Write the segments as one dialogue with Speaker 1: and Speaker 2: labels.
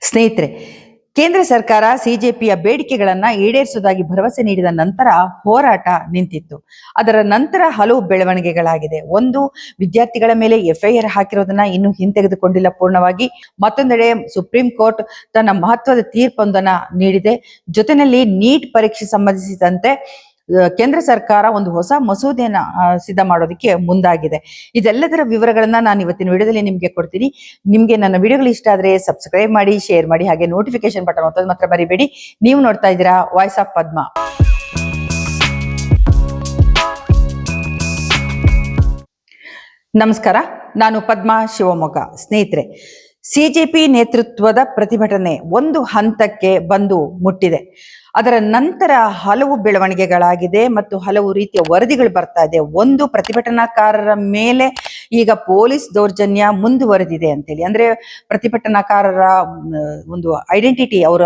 Speaker 1: ಸ್ನೇಹಿತರೆ, ಕೇಂದ್ರ ಸರ್ಕಾರ ಸಿಜೆಪಿಯ ಬೇಡಿಕೆಗಳನ್ನ ಈಡೇರಿಸುವುದಾಗಿ ಭರವಸೆ ನೀಡಿದ ನಂತರ ಹೋರಾಟ ನಿಂತಿತ್ತು. ಅದರ ನಂತರ ಹಲವು ಬೆಳವಣಿಗೆಗಳಾಗಿದೆ. ಒಂದು, ವಿದ್ಯಾರ್ಥಿಗಳ ಮೇಲೆ ಎಫ್ಐಆರ್ ಹಾಕಿರೋದನ್ನ ಇನ್ನೂ ಹಿಂತೆಗೆದುಕೊಂಡಿಲ್ಲ ಪೂರ್ಣವಾಗಿ. ಮತ್ತೊಂದೆಡೆ ಸುಪ್ರೀಂ ಕೋರ್ಟ್ ತನ್ನ ಮಹತ್ವದ ತೀರ್ಪೊಂದನ್ನ ನೀಡಿದೆ. ಜೊತೆಯಲ್ಲಿ ನೀಟ್ ಪರೀಕ್ಷೆ ಸಂಬಂಧಿಸಿದಂತೆ ಕೇಂದ್ರ ಸರ್ಕಾರ ಒಂದು ಹೊಸ ಮಸೂದೆಯನ್ನ ಸಿದ್ಧ ಮಾಡೋದಕ್ಕೆ ಮುಂದಾಗಿದೆ. ಇದೆಲ್ಲದರ ವಿವರಗಳನ್ನ ನಾನು ಇವತ್ತಿನ ವಿಡಿಯೋದಲ್ಲಿ ನಿಮ್ಗೆ ಕೊಡ್ತೀನಿ. ನಿಮ್ಗೆ ನನ್ನ ವಿಡಿಯೋಗಳು ಇಷ್ಟ ಆದ್ರೆ ಸಬ್ಸ್ಕ್ರೈಬ್ ಮಾಡಿ, ಶೇರ್ ಮಾಡಿ, ಹಾಗೆ ನೋಟಿಫಿಕೇಶನ್ ಬಟನ್ ಒತ್ತೋದು ಮಾತ್ರ ಮರಿಬೇಡಿ. ನೀವು ನೋಡ್ತಾ ಇದ್ದೀರಾ ವಾಯ್ಸ್ ಆಫ್ ಪದ್ಮ. ನಮಸ್ಕಾರ, ನಾನು ಪದ್ಮಾ ಶಿವಮೊಗ್ಗ. ಸ್ನೇಹಿತರೆ, ಸಿಜೆಪಿ ನೇತೃತ್ವದ ಪ್ರತಿಭಟನೆ ಒಂದು ಹಂತಕ್ಕೆ ಬಂದು ಮುಟ್ಟಿದೆ. ಅದರ ನಂತರ ಹಲವು ಬೆಳವಣಿಗೆಗಳಾಗಿದೆ ಮತ್ತು ಹಲವು ರೀತಿಯ ವರದಿಗಳು ಬರ್ತಾ ಇದೆ. ಒಂದು, ಪ್ರತಿಭಟನಾಕಾರರ ಮೇಲೆ ಈಗ ಪೊಲೀಸ್ ದೌರ್ಜನ್ಯ ಮುಂದುವರೆದಿದೆ ಅಂತೇಳಿ. ಅಂದ್ರೆ ಪ್ರತಿಭಟನಾಕಾರರ ಒಂದು ಐಡೆಂಟಿಟಿ, ಅವರ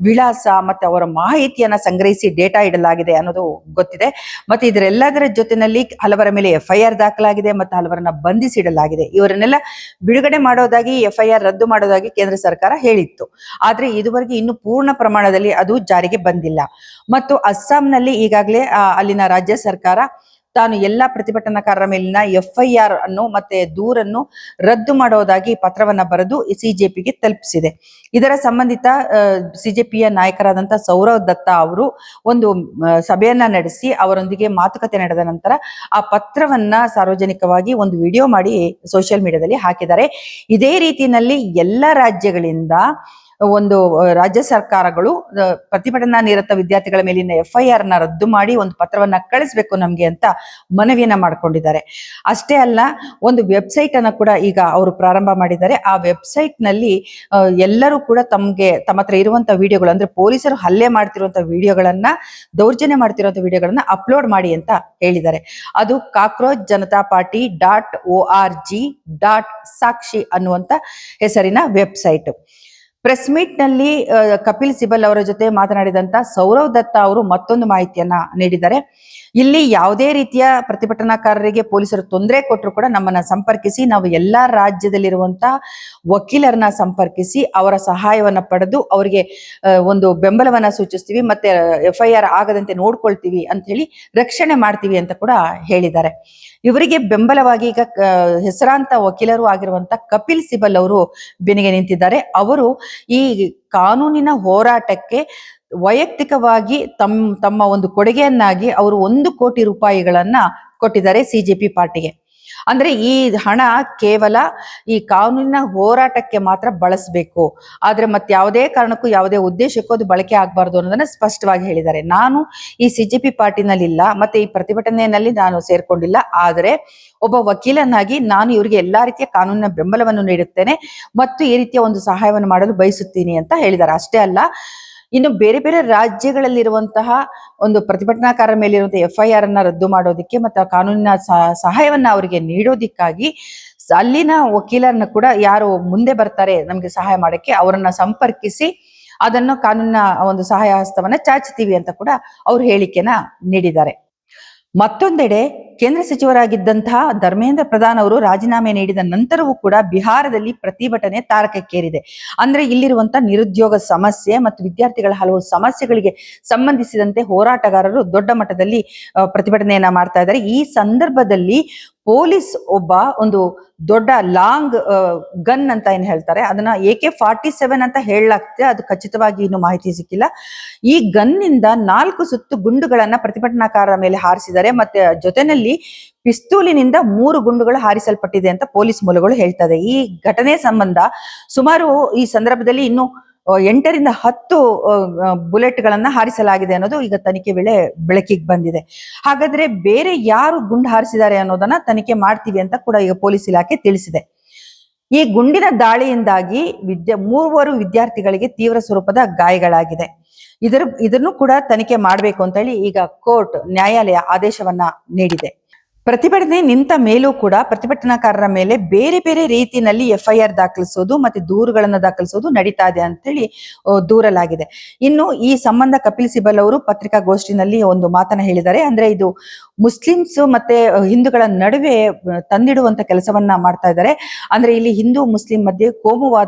Speaker 1: ವಿಳಾಸ ಮತ್ತೆ ಅವರ ಮಾಹಿತಿಯನ್ನ ಸಂಗ್ರಹಿಸಿ ಡೇಟಾ ಇಡಲಾಗಿದೆ ಅನ್ನೋದು ಗೊತ್ತಿದೆ. ಮತ್ತೆ ಇದರೆಲ್ಲದರ ಜೊತೆಯಲ್ಲಿ ಹಲವರ ಮೇಲೆ ಎಫ್ಐಆರ್ ದಾಖಲಾಗಿದೆ ಮತ್ತು ಹಲವರನ್ನ ಬಂಧಿಸಿಡಲಾಗಿದೆ. ಇವರನ್ನೆಲ್ಲ ಬಿಡುಗಡೆ ಮಾಡೋದಾಗಿ, ಎಫ್ಐಆರ್ ರದ್ದು ಮಾಡೋದಾಗಿ ಕೇಂದ್ರ ಸರ್ಕಾರ ಹೇಳಿತ್ತು. ಆದ್ರೆ ಇದುವರೆಗೆ ಇನ್ನು ಪೂರ್ಣ ಪ್ರಮಾಣದಲ್ಲಿ ಅದು ಜಾರಿಗೆ ಬಂದಿಲ್ಲ. ಮತ್ತು ಅಸ್ಸಾಂನಲ್ಲಿ ಈಗಾಗಲೇ ಅಲ್ಲಿನ ರಾಜ್ಯ ಸರ್ಕಾರ ತಾನು ಎಲ್ಲಾ ಪ್ರತಿಭಟನಾಕಾರರ ಮೇಲಿನ ಎಫ್ಐಆರ್ ಅನ್ನು ಮತ್ತೆ ದೂರನ್ನು ರದ್ದು ಮಾಡೋದಾಗಿ ಪತ್ರವನ್ನ ಬರೆದು ಸಿಜೆಪಿಗೆ ತಲುಪಿಸಿದೆ. ಇದರ ಸಂಬಂಧಿತ ಸಿಜೆಪಿಯ ನಾಯಕರಾದಂತಹ ಸೌರವ್ ದತ್ತಾ ಅವರು ಒಂದು ಸಭೆಯನ್ನ ನಡೆಸಿ ಅವರೊಂದಿಗೆ ಮಾತುಕತೆ ನಡೆದ ನಂತರ ಆ ಪತ್ರವನ್ನ ಸಾರ್ವಜನಿಕವಾಗಿ ಒಂದು ವಿಡಿಯೋ ಮಾಡಿ ಸೋಷಿಯಲ್ ಮೀಡಿಯಾದಲ್ಲಿ ಹಾಕಿದ್ದಾರೆ. ಇದೇ ರೀತಿಯಲ್ಲಿ ಎಲ್ಲ ರಾಜ್ಯಗಳಿಂದ ಒಂದು ರಾಜ್ಯ ಸರ್ಕಾರಗಳು ಪ್ರತಿಭಟನಾ ನಿರತ ವಿದ್ಯಾರ್ಥಿಗಳ ಮೇಲಿನ ಎಫ್ಐಆರ್ ನ ರದ್ದು ಮಾಡಿ ಒಂದು ಪತ್ರವನ್ನ ಕಳಿಸ್ಬೇಕು ನಮ್ಗೆ ಅಂತ ಮನವಿಯನ್ನ ಮಾಡ್ಕೊಂಡಿದ್ದಾರೆ. ಅಷ್ಟೇ ಅಲ್ಲ, ಒಂದು ವೆಬ್ಸೈಟ್ ಅನ್ನ ಕೂಡ ಈಗ ಅವರು ಪ್ರಾರಂಭ ಮಾಡಿದ್ದಾರೆ. ಆ ವೆಬ್ಸೈಟ್ ನಲ್ಲಿ ಎಲ್ಲರೂ ಕೂಡ ತಮ್ಮ ಹತ್ರ ಇರುವಂತಹ ವಿಡಿಯೋಗಳು, ಅಂದ್ರೆ ಪೊಲೀಸರು ಹಲ್ಲೆ ಮಾಡ್ತಿರುವಂತಹ ವಿಡಿಯೋಗಳನ್ನ, ದೌರ್ಜನ್ಯ ಮಾಡ್ತಿರುವಂತಹ ವಿಡಿಯೋಗಳನ್ನ ಅಪ್ಲೋಡ್ ಮಾಡಿ ಅಂತ ಹೇಳಿದ್ದಾರೆ. ಅದು ಕಾಕ್ರೋಚ್ ಜನತಾ ಪಾರ್ಟಿ .org.ಸಾಕ್ಷಿ ಅನ್ನುವಂತ ಹೆಸರಿನ ವೆಬ್ಸೈಟ್. ಪ್ರೆಸ್ ಮೀಟ್ ನಲ್ಲಿ ಕಪಿಲ್ ಸಿಬಲ್ ಅವರ ಜೊತೆ ಮಾತನಾಡಿದಂತ ಸೌರವ್ ದತ್ತಾ ಅವರು ಮತ್ತೊಂದು ಮಾಹಿತಿಯನ್ನ ನೀಡಿದ್ದಾರೆ. ಇಲ್ಲಿ ಯಾವುದೇ ರೀತಿಯ ಪ್ರತಿಭಟನಾಕಾರರಿಗೆ ಪೊಲೀಸರು ತೊಂದರೆ ಕೊಟ್ಟರು ಕೂಡ ನಮ್ಮನ್ನ ಸಂಪರ್ಕಿಸಿ, ನಾವು ಎಲ್ಲಾ ರಾಜ್ಯದಲ್ಲಿರುವಂತಹ ವಕೀಲರನ್ನ ಸಂಪರ್ಕಿಸಿ ಅವರ ಸಹಾಯವನ್ನ ಪಡೆದು ಅವರಿಗೆ ಒಂದು ಬೆಂಬಲವನ್ನ ಸೂಚಿಸ್ತೀವಿ, ಮತ್ತೆ ಎಫ್ಐಆರ್ ಆಗದಂತೆ ನೋಡ್ಕೊಳ್ತೀವಿ ಅಂತ ಹೇಳಿ ರಕ್ಷಣೆ ಮಾಡ್ತೀವಿ ಅಂತ ಕೂಡ ಹೇಳಿದ್ದಾರೆ. ಇವರಿಗೆ ಬೆಂಬಲವಾಗಿ ಈಗ ಹೆಸರಾಂತ ವಕೀಲರು ಆಗಿರುವಂತ ಕಪಿಲ್ ಸಿಬಲ್ ಅವರು ಬೆನ್ನಿಗೆ ನಿಂತಿದ್ದಾರೆ. ಅವರು ಈ ಕಾನೂನಿನ ಹೋರಾಟಕ್ಕೆ ವೈಯಕ್ತಿಕವಾಗಿ ತಮ್ಮ ಒಂದು ಕೊಡುಗೆಯನ್ನಾಗಿ ಅವರು 1 ಕೋಟಿ ರೂಪಾಯಿಗಳನ್ನ ಕೊಟ್ಟಿದ್ದಾರೆ ಸಿಜೆಪಿ ಪಾರ್ಟಿಗೆ. ಅಂದ್ರೆ ಈ ಹಣ ಕೇವಲ ಈ ಕಾನೂನಿನ ಹೋರಾಟಕ್ಕೆ ಮಾತ್ರ ಬಳಸಬೇಕು, ಆದ್ರೆ ಮತ್ತೆ ಯಾವುದೇ ಕಾರಣಕ್ಕೂ ಯಾವುದೇ ಉದ್ದೇಶಕ್ಕೂ ಅದು ಬಳಕೆ ಆಗ್ಬಾರ್ದು ಅನ್ನೋದನ್ನ ಸ್ಪಷ್ಟವಾಗಿ ಹೇಳಿದ್ದಾರೆ. ನಾನು ಈ ಸಿಜೆಪಿ ಪಾರ್ಟಿನಲ್ಲಿ ಇಲ್ಲ, ಮತ್ತೆ ಈ ಪ್ರತಿಭಟನೆಯಲ್ಲಿ ನಾನು ಸೇರ್ಕೊಂಡಿಲ್ಲ. ಆದರೆ ಒಬ್ಬ ವಕೀಲನಾಗಿ ನಾನು ಇವರಿಗೆ ಎಲ್ಲಾ ರೀತಿಯ ಕಾನೂನಿನ ಬೆಂಬಲವನ್ನು ನೀಡುತ್ತೇನೆ ಮತ್ತು ಈ ರೀತಿಯ ಒಂದು ಸಹಾಯವನ್ನು ಮಾಡಲು ಬಯಸುತ್ತೀನಿ ಅಂತ ಹೇಳಿದ್ದಾರೆ. ಅಷ್ಟೇ ಅಲ್ಲ, ಇನ್ನು ಬೇರೆ ಬೇರೆ ರಾಜ್ಯಗಳಲ್ಲಿರುವಂತಹ ಒಂದು ಪ್ರತಿಭಟನಾಕಾರರ ಮೇಲಿರುವಂತಹ ಎಫ್ಐಆರ್ ಅನ್ನ ರದ್ದು ಮಾಡೋದಿಕ್ಕೆ ಮತ್ತು ಕಾನೂನಿನ ಸಹಾಯವನ್ನ ಅವರಿಗೆ ನೀಡೋದಿಕ್ಕಾಗಿ ಅಲ್ಲಿನ ವಕೀಲರನ್ನ ಕೂಡ ಯಾರು ಮುಂದೆ ಬರ್ತಾರೆ ನಮ್ಗೆ ಸಹಾಯ ಮಾಡಕ್ಕೆ, ಅವರನ್ನ ಸಂಪರ್ಕಿಸಿ ಅದನ್ನು ಕಾನೂನಿನ ಒಂದು ಸಹಾಯ ಹಸ್ತವನ್ನ ಚಾಚುತ್ತೀವಿ ಅಂತ ಕೂಡ ಅವರು ಹೇಳಿಕೆನ ನೀಡಿದ್ದಾರೆ. ಮತ್ತೊಂದೆಡೆ ಕೇಂದ್ರ ಸಚಿವರಾಗಿದ್ದಂತಹ ಧರ್ಮೇಂದ್ರ ಪ್ರಧಾನ್ ಅವರು ರಾಜೀನಾಮೆ ನೀಡಿದ ನಂತರವೂ ಕೂಡ ಬಿಹಾರದಲ್ಲಿ ಪ್ರತಿಭಟನೆ ತಾರಕಕ್ಕೇರಿದೆ. ಅಂದ್ರೆ ಇಲ್ಲಿರುವಂತಹ ನಿರುದ್ಯೋಗ ಸಮಸ್ಯೆ ಮತ್ತು ವಿದ್ಯಾರ್ಥಿಗಳ ಹಲವು ಸಮಸ್ಯೆಗಳಿಗೆ ಸಂಬಂಧಿಸಿದಂತೆ ಹೋರಾಟಗಾರರು ದೊಡ್ಡ ಮಟ್ಟದಲ್ಲಿ ಪ್ರತಿಭಟನೆಯನ್ನ ಮಾಡ್ತಾ ಇದ್ದಾರೆ. ಈ ಸಂದರ್ಭದಲ್ಲಿ ಪೊಲೀಸ್ ಒಬ್ಬ ಒಂದು ದೊಡ್ಡ ಲಾಂಗ್ ಗನ್ ಅಂತ ಏನ್ ಹೇಳ್ತಾರೆ, ಅದನ್ನ AK-47 ಅಂತ ಹೇಳಲಾಗ್ತದೆ. ಅದು ಖಚಿತವಾಗಿ ಇನ್ನು ಮಾಹಿತಿ ಸಿಕ್ಕಿಲ್ಲ. ಈ ಗನ್ ನಿಂದ 4 ಸುತ್ತು ಗುಂಡುಗಳನ್ನ ಪ್ರತಿಭಟನಾಕಾರರ ಮೇಲೆ ಹಾರಿಸಿದ್ದಾರೆ. ಮತ್ತೆ ಜೊತೆನಲ್ಲಿ ಪಿಸ್ತೂಲಿನಿಂದ 3 ಗುಂಡುಗಳು ಹಾರಿಸಲ್ಪಟ್ಟಿದೆ ಅಂತ ಪೊಲೀಸ್ ಮೂಲಗಳು ಹೇಳ್ತದೆ. ಈ ಘಟನೆ ಸಂಬಂಧ ಸುಮಾರು ಈ ಸಂದರ್ಭದಲ್ಲಿ ಇನ್ನು 8 ರಿಂದ 10 ಬುಲೆಟ್ಗಳನ್ನ ಹಾರಿಸಲಾಗಿದೆ ಅನ್ನೋದು ಈಗ ತನಿಖೆ ವೇಳೆ ಬೆಳಕಿಗೆ ಬಂದಿದೆ. ಹಾಗಾದ್ರೆ ಬೇರೆ ಯಾರು ಗುಂಡು ಹಾರಿಸಿದ್ದಾರೆ ಅನ್ನೋದನ್ನ ತನಿಖೆ ಮಾಡ್ತೀವಿ ಅಂತ ಕೂಡ ಈಗ ಪೊಲೀಸ್ ಇಲಾಖೆ ತಿಳಿಸಿದೆ. ಈ ಗುಂಡಿನ ದಾಳಿಯಿಂದಾಗಿ 3 ವಿದ್ಯಾರ್ಥಿಗಳಿಗೆ ತೀವ್ರ ಸ್ವರೂಪದ ಗಾಯಗಳಾಗಿದೆ. ಇದನ್ನು ಕೂಡ ತನಿಖೆ ಮಾಡಬೇಕು ಅಂತ ಹೇಳಿ ಈಗ ನ್ಯಾಯಾಲಯ ಆದೇಶವನ್ನ ನೀಡಿದೆ. ಪ್ರತಿಭಟನೆ ನಿಂತ ಮೇಲೂ ಕೂಡ ಪ್ರತಿಭಟನಾಕಾರರ ಮೇಲೆ ಬೇರೆ ಬೇರೆ ರೀತಿಯಲ್ಲಿ FIR ದಾಖಲಿಸೋದು ಮತ್ತೆ ದೂರುಗಳನ್ನು ದಾಖಲಿಸೋದು ನಡೀತಾ ಇದೆ ಅಂತೇಳಿ ದೂರಲಾಗಿದೆ. ಇನ್ನು ಈ ಸಂಬಂಧ ಕಪಿಲ್ ಸಿಬಲ್ ಅವರು ಪತ್ರಿಕಾಗೋಷ್ಠಿನಲ್ಲಿ ಒಂದು ಮಾತನ್ನ ಹೇಳಿದ್ದಾರೆ. ಅಂದ್ರೆ ಇದು ಮುಸ್ಲಿಮ್ಸ್ ಮತ್ತೆ ಹಿಂದೂಗಳ ನಡುವೆ ತಂದಿಡುವಂತ ಕೆಲಸವನ್ನ ಮಾಡ್ತಾ ಇದ್ದಾರೆ. ಅಂದ್ರೆ ಇಲ್ಲಿ ಹಿಂದೂ ಮುಸ್ಲಿಂ ಮಧ್ಯೆ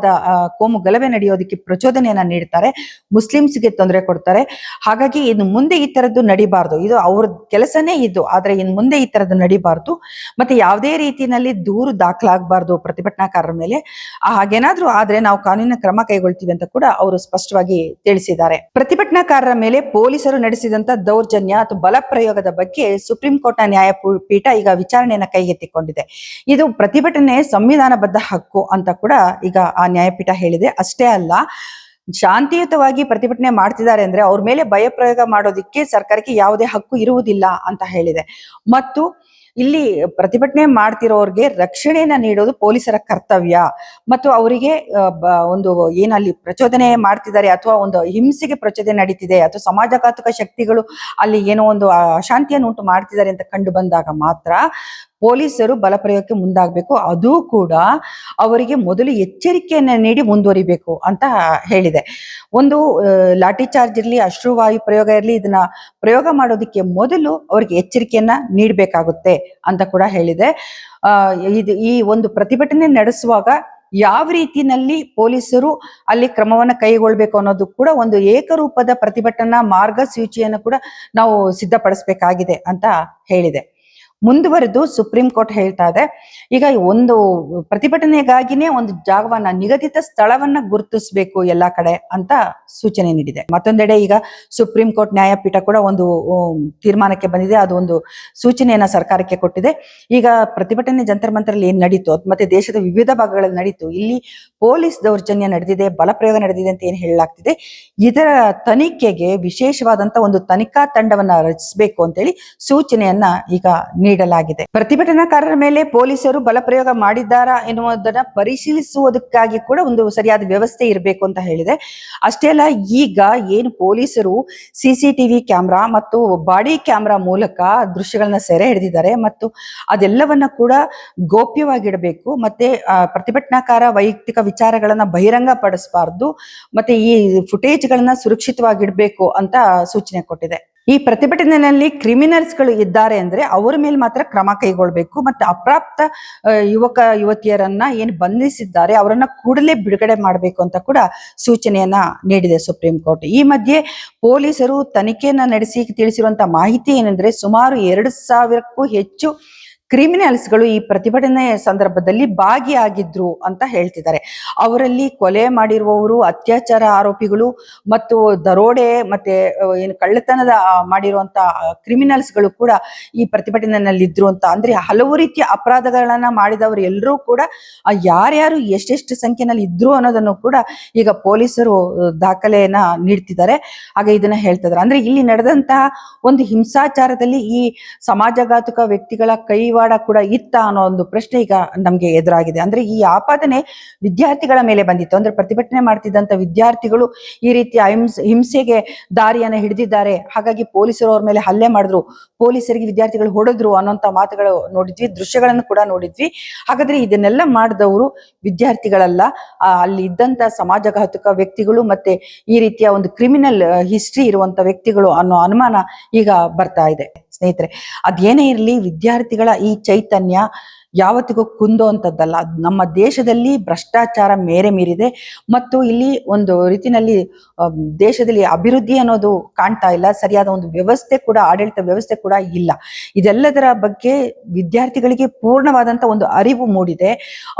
Speaker 1: ಕೋಮು ಗಲಭೆ ನಡೆಯೋದಕ್ಕೆ ಪ್ರಚೋದನೆಯನ್ನ ನೀಡ್ತಾರೆ, ಮುಸ್ಲಿಮ್ಸ್ಗೆ ತೊಂದರೆ ಕೊಡ್ತಾರೆ. ಹಾಗಾಗಿ ಇನ್ನು ಮುಂದೆ ಈ ತರದ್ದು ನಡಿಬಾರ್ದು, ಇದು ಅವ್ರ ಕೆಲಸನೇ ಇದು. ಆದ್ರೆ ಇನ್ನು ಮುಂದೆ ಈ ತರದ್ದು ನಡಿಬಾರ್ದು, ಮತ್ತೆ ಯಾವುದೇ ರೀತಿಯಲ್ಲಿ ದೂರು ದಾಖಲಾಗಬಾರ್ದು ಪ್ರತಿಭಟನಾಕಾರರ ಮೇಲೆ. ಹಾಗೇನಾದ್ರೂ ಆದ್ರೆ ನಾವು ಕಾನೂನಿನ ಕ್ರಮ ಕೈಗೊಳ್ತೀವಿ ಅಂತ ಕೂಡ ಅವರು ಸ್ಪಷ್ಟವಾಗಿ ತಿಳಿಸಿದ್ದಾರೆ. ಪ್ರತಿಭಟನಾಕಾರರ ಮೇಲೆ ಪೊಲೀಸರು ನಡೆಸಿದಂತ ದೌರ್ಜನ್ಯ ಅಥವಾ ಬಲ ಪ್ರಯೋಗದ ಬಗ್ಗೆ ಸುಪ್ರೀಂ ಕೋರ್ಟ್ನ ನ್ಯಾಯಪೀಠ ಈಗ ವಿಚಾರಣೆಯನ್ನ ಕೈಗೆತ್ತಿಕೊಂಡಿದೆ. ಇದು ಪ್ರತಿಭಟನೆ ಸಂವಿಧಾನಬದ್ಧ ಹಕ್ಕು ಅಂತ ಕೂಡ ಈಗ ಆ ನ್ಯಾಯಪೀಠ ಹೇಳಿದೆ. ಅಷ್ಟೇ ಅಲ್ಲ, ಶಾಂತಿಯುತವಾಗಿ ಪ್ರತಿಭಟನೆ ಮಾಡ್ತಿದ್ದಾರೆ ಅಂದ್ರೆ ಅವ್ರ ಮೇಲೆ ಭಯ ಪ್ರಯೋಗ ಮಾಡೋದಿಕ್ಕೆ ಸರ್ಕಾರಕ್ಕೆ ಯಾವುದೇ ಹಕ್ಕು ಇರುವುದಿಲ್ಲ ಅಂತ ಹೇಳಿದೆ. ಮತ್ತು ಇಲ್ಲಿ ಪ್ರತಿಭಟನೆ ಮಾಡ್ತಿರೋರ್ಗೆ ರಕ್ಷಣೆಯನ್ನ ನೀಡೋದು ಪೊಲೀಸರ ಕರ್ತವ್ಯ. ಮತ್ತು ಅವರಿಗೆ ಒಂದು ಏನಲ್ಲಿ ಪ್ರಚೋದನೆ ಮಾಡ್ತಿದ್ದಾರೆ ಅಥವಾ ಒಂದು ಹಿಂಸೆಗೆ ಪ್ರಚೋದನೆ ನಡೀತಿದೆ ಅಥವಾ ಸಮಾಜಘಾತಕ ಶಕ್ತಿಗಳು ಅಲ್ಲಿ ಏನೋ ಒಂದು ಅಶಾಂತಿಯನ್ನು ಉಂಟು ಮಾಡ್ತಿದ್ದಾರೆ ಅಂತ ಕಂಡು ಬಂದಾಗ ಮಾತ್ರ ಪೊಲೀಸರು ಬಲ ಪ್ರಯೋಗಕ್ಕೆ ಮುಂದಾಗಬೇಕು. ಅದು ಕೂಡ ಅವರಿಗೆ ಮೊದಲು ಎಚ್ಚರಿಕೆಯನ್ನ ನೀಡಿ ಮುಂದುವರಿಬೇಕು ಅಂತ ಹೇಳಿದೆ. ಒಂದು ಲಾಠಿ ಚಾರ್ಜ್ ಇರಲಿ, ಅಶ್ರುವಾಯು ಪ್ರಯೋಗ ಇರಲಿ, ಇದನ್ನ ಪ್ರಯೋಗ ಮಾಡೋದಕ್ಕೆ ಮೊದಲು ಅವರಿಗೆ ಎಚ್ಚರಿಕೆಯನ್ನ ನೀಡಬೇಕಾಗುತ್ತೆ ಅಂತ ಕೂಡ ಹೇಳಿದೆ. ಈ ಒಂದು ಪ್ರತಿಭಟನೆ ನಡೆಸುವಾಗ ಯಾವ ರೀತಿಯಲ್ಲಿ ಪೊಲೀಸರು ಅಲ್ಲಿ ಕ್ರಮವನ್ನ ಕೈಗೊಳ್ಬೇಕು ಅನ್ನೋದು ಕೂಡ ಒಂದು ಏಕರೂಪದ ಪ್ರತಿಭಟನಾ ಮಾರ್ಗಸೂಚಿಯನ್ನು ಕೂಡ ನಾವು ಸಿದ್ಧಪಡಿಸಬೇಕಾಗಿದೆ ಅಂತ ಹೇಳಿದೆ. ಮುಂದುವರೆದು ಸುಪ್ರೀಂ ಕೋರ್ಟ್ ಹೇಳ್ತಾ ಇದೆ, ಈಗ ಒಂದು ಪ್ರತಿಭಟನೆಗಾಗಿನೇ ಒಂದು ಜಾಗವನ್ನ, ನಿಗದಿತ ಸ್ಥಳವನ್ನ ಗುರುತಿಸಬೇಕು ಎಲ್ಲಾ ಕಡೆ ಅಂತ ಸೂಚನೆ ನೀಡಿದೆ. ಮತ್ತೊಂದೆಡೆ ಈಗ ಸುಪ್ರೀಂ ಕೋರ್ಟ್ ನ್ಯಾಯಪೀಠ ಕೂಡ ಒಂದು ತೀರ್ಮಾನಕ್ಕೆ ಬಂದಿದೆ. ಅದು ಒಂದು ಸೂಚನೆಯನ್ನ ಸರ್ಕಾರಕ್ಕೆ ಕೊಟ್ಟಿದೆ. ಈಗ ಪ್ರತಿಭಟನೆ ಜಂತರ್ ಮಂತರಲ್ಲಿ ಏನ್ ನಡೀತು ಮತ್ತೆ ದೇಶದ ವಿವಿಧ ಭಾಗಗಳಲ್ಲಿ ನಡೀತು, ಇಲ್ಲಿ ಪೊಲೀಸ್ ದೌರ್ಜನ್ಯ ನಡೆದಿದೆ, ಬಲಪ್ರಯೋಗ ನಡೆದಿದೆ ಅಂತ ಏನ್ ಹೇಳಲಾಗ್ತಿದೆ, ಇದರ ತನಿಖೆಗೆ ವಿಶೇಷವಾದಂತ ಒಂದು ತನಿಖಾ ತಂಡವನ್ನ ರಚಿಸಬೇಕು ಅಂತೇಳಿ ಸೂಚನೆಯನ್ನ ಈಗ ನೀಡಲಾಗಿದೆ. ಪ್ರತಿಭಟನಾಕಾರರ ಮೇಲೆ ಪೊಲೀಸರು ಬಲಪ್ರಯೋಗ ಮಾಡಿದ್ದಾರಾ ಎನ್ನುವುದನ್ನ ಪರಿಶೀಲಿಸುವುದಕ್ಕಾಗಿ ಕೂಡ ಒಂದು ಸರಿಯಾದ ವ್ಯವಸ್ಥೆ ಇರಬೇಕು ಅಂತ ಹೇಳಿದೆ. ಅಷ್ಟೇ ಅಲ್ಲ, ಈಗ ಏನು ಪೊಲೀಸರು CCTV ಕ್ಯಾಮ್ರಾ ಮತ್ತು ಬಾಡಿ ಕ್ಯಾಮ್ರಾ ಮೂಲಕ ದೃಶ್ಯಗಳನ್ನ ಸೆರೆ ಹಿಡಿದಿದ್ದಾರೆ ಮತ್ತು ಅದೆಲ್ಲವನ್ನ ಕೂಡ ಗೌಪ್ಯವಾಗಿಡಬೇಕು. ಮತ್ತೆ ಪ್ರತಿಭಟನಾಕಾರ ವೈಯಕ್ತಿಕ ವಿಚಾರಗಳನ್ನ ಬಹಿರಂಗ ಪಡಿಸಬಾರ್ದು, ಮತ್ತೆ ಈ ಫುಟೇಜ್ಗಳನ್ನ ಸುರಕ್ಷಿತವಾಗಿಡ್ಬೇಕು ಅಂತ ಸೂಚನೆ ಕೊಟ್ಟಿದೆ. ಈ ಪ್ರತಿಭಟನೆಯಲ್ಲಿ ಕ್ರಿಮಿನಲ್ಸ್ಗಳು ಇದ್ದಾರೆ ಅಂದ್ರೆ ಅವರ ಮೇಲೆ ಮಾತ್ರ ಕ್ರಮ ಕೈಗೊಳ್ಬೇಕು. ಮತ್ತೆ ಅಪ್ರಾಪ್ತ ಯುವಕ ಯುವತಿಯರನ್ನ ಏನು ಬಂಧಿಸಿದ್ದಾರೆ ಅವರನ್ನ ಕೂಡಲೇ ಬಿಡುಗಡೆ ಮಾಡಬೇಕು ಅಂತ ಕೂಡ ಸೂಚನೆಯನ್ನ ನೀಡಿದೆ ಸುಪ್ರೀಂ ಕೋರ್ಟ್. ಈ ಮಧ್ಯೆ ಪೊಲೀಸರು ತನಿಖೆಯನ್ನ ನಡೆಸಿ ತಿಳಿಸಿರುವಂತಹ ಮಾಹಿತಿ ಏನಂದ್ರೆ, ಸುಮಾರು 2,000ಕ್ಕೂ ಹೆಚ್ಚು ಕ್ರಿಮಿನಲ್ಸ್ಗಳು ಈ ಪ್ರತಿಭಟನೆ ಸಂದರ್ಭದಲ್ಲಿ ಭಾಗಿಯಾಗಿದ್ರು ಅಂತ ಹೇಳ್ತಿದ್ದಾರೆ. ಅವರಲ್ಲಿ ಕೊಲೆ ಮಾಡಿರುವವರು, ಅತ್ಯಾಚಾರ ಆರೋಪಿಗಳು ಮತ್ತು ದರೋಡೆ ಮತ್ತೆ ಏನು ಕಳ್ಳತನದ ಮಾಡಿರುವಂತ ಕ್ರಿಮಿನಲ್ಸ್ಗಳು ಕೂಡ ಈ ಪ್ರತಿಭಟನೆಯಲ್ಲಿ ಇದ್ರು ಅಂತ. ಅಂದ್ರೆ ಹಲವು ರೀತಿಯ ಅಪರಾಧಗಳನ್ನ ಮಾಡಿದವರು ಎಲ್ಲರೂ ಕೂಡ ಯಾರ್ಯಾರು ಎಷ್ಟೆಷ್ಟು ಸಂಖ್ಯೆನಲ್ಲಿ ಇದ್ರು ಅನ್ನೋದನ್ನು ಕೂಡ ಈಗ ಪೊಲೀಸರು ದಾಖಲೆಯನ್ನ ನೀಡ್ತಿದ್ದಾರೆ. ಹಾಗೆ ಇದನ್ನ ಹೇಳ್ತಿದ್ದಾರೆ. ಅಂದ್ರೆ ಇಲ್ಲಿ ನಡೆದಂತಹ ಒಂದು ಹಿಂಸಾಚಾರದಲ್ಲಿ ಈ ಸಮಾಜಘಾತುಕ ವ್ಯಕ್ತಿಗಳ ಕೈವಾಡ ಕೂಡ ಇತ್ತ ಅನ್ನೋ ಒಂದು ಪ್ರಶ್ನೆ ಈಗ ನಮ್ಗೆ ಎದುರಾಗಿದೆ. ಅಂದ್ರೆ ಈ ಆಪಾದನೆ ವಿದ್ಯಾರ್ಥಿಗಳ ಮೇಲೆ ಬಂದಿತ್ತು. ಅಂದ್ರೆ ಪ್ರತಿಭಟನೆ ಮಾಡ್ತಿದ್ದಂತ ವಿದ್ಯಾರ್ಥಿಗಳು ಈ ರೀತಿಯ ಹಿಂಸೆಗೆ ದಾರಿಯನ್ನ ಹಿಡಿದಿದ್ದಾರೆ, ಹಾಗಾಗಿ ಪೊಲೀಸರು ಅವ್ರ ಮೇಲೆ ಹಲ್ಲೆ ಮಾಡಿದ್ರು, ಪೊಲೀಸರಿಗೆ ವಿದ್ಯಾರ್ಥಿಗಳು ಹೊಡೆದ್ರು ಅನ್ನೋಂತ ಮಾತುಗಳು ನೋಡಿದ್ವಿ, ದೃಶ್ಯಗಳನ್ನು ಕೂಡ ನೋಡಿದ್ವಿ. ಹಾಗಾದ್ರೆ ಇದನ್ನೆಲ್ಲ ಮಾಡಿದವರು ವಿದ್ಯಾರ್ಥಿಗಳಲ್ಲ, ಅಲ್ಲಿ ಇದ್ದಂತ ಸಮಾಜಘಾತುಕ ವ್ಯಕ್ತಿಗಳು ಮತ್ತೆ ಈ ರೀತಿಯ ಒಂದು ಕ್ರಿಮಿನಲ್ ಹಿಸ್ಟ್ರಿ ಇರುವಂತ ವ್ಯಕ್ತಿಗಳು ಅನ್ನೋ ಅನುಮಾನ ಈಗ ಬರ್ತಾ ಇದೆ. ಸ್ನೇಹಿತರೆ, ಅದೇನೇ ಇರಲಿ, ವಿದ್ಯಾರ್ಥಿಗಳ ಈ ಚೈತನ್ಯ ಯಾವತ್ತಿಗೂ ಕುಂದುವಂಥದ್ದಲ್ಲ. ನಮ್ಮ ದೇಶದಲ್ಲಿ ಭ್ರಷ್ಟಾಚಾರ ಮೇರೆ ಮೀರಿದೆ ಮತ್ತು ಇಲ್ಲಿ ಒಂದು ರೀತಿಯಲ್ಲಿ ದೇಶದಲ್ಲಿ ಅಭಿವೃದ್ಧಿ ಅನ್ನೋದು ಕಾಣ್ತಾ ಇಲ್ಲ, ಸರಿಯಾದ ಒಂದು ವ್ಯವಸ್ಥೆ ಕೂಡ, ಆಡಳಿತ ವ್ಯವಸ್ಥೆ ಕೂಡ ಇಲ್ಲ. ಇದೆಲ್ಲದರ ಬಗ್ಗೆ ವಿದ್ಯಾರ್ಥಿಗಳಿಗೆ ಪೂರ್ಣವಾದಂತ ಒಂದು ಅರಿವು ಮೂಡಿದೆ.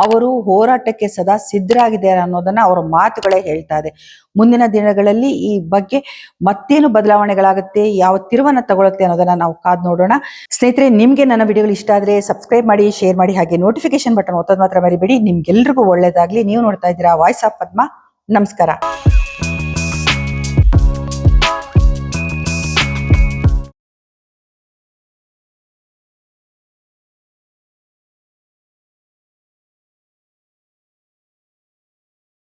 Speaker 1: ಅವರು ಹೋರಾಟಕ್ಕೆ ಸದಾ ಸಿದ್ಧರಾಗಿದ್ದಾರೆ ಅನ್ನೋದನ್ನ ಅವರ ಮಾತುಗಳೇ ಹೇಳ್ತಾ ಇದೆ. ಮುಂದಿನ ದಿನಗಳಲ್ಲಿ ಈ ಬಗ್ಗೆ ಮತ್ತೇನು ಬದಲಾವಣೆಗಳಾಗುತ್ತೆ, ಯಾವ ತಿರುವನ್ನ ತಗೊಳುತ್ತೆ ಅನ್ನೋದನ್ನ ನಾವು ಕಾದ್ ನೋಡೋಣ. ಸ್ನೇಹಿತರೆ, ನಿಮ್ಗೆ ನನ್ನ ವಿಡಿಯೋಗಳು ಇಷ್ಟ ಆದ್ರೆ ಸಬ್ಸ್ಕ್ರೈಬ್ ಮಾಡಿ, ಶೇರ್ ಮಾಡಿ, ಹಾಗೆ ನೋಟಿಫಿಕೇಶನ್ ಬಟನ್ ಒತ್ತೋದು ಮಾತ್ರ ಮರಿಬೇಡಿ. ನಿಮ್ಗೆಲ್ರಿಗೂ ಒಳ್ಳೇದಾಗ್ಲಿ. ನೀವು ನೋಡ್ತಾ ಇದ್ದೀರಾ ವಾಯ್ಸ್ ಆಫ್ ಪದ್ಮ. ನಮಸ್ಕಾರ.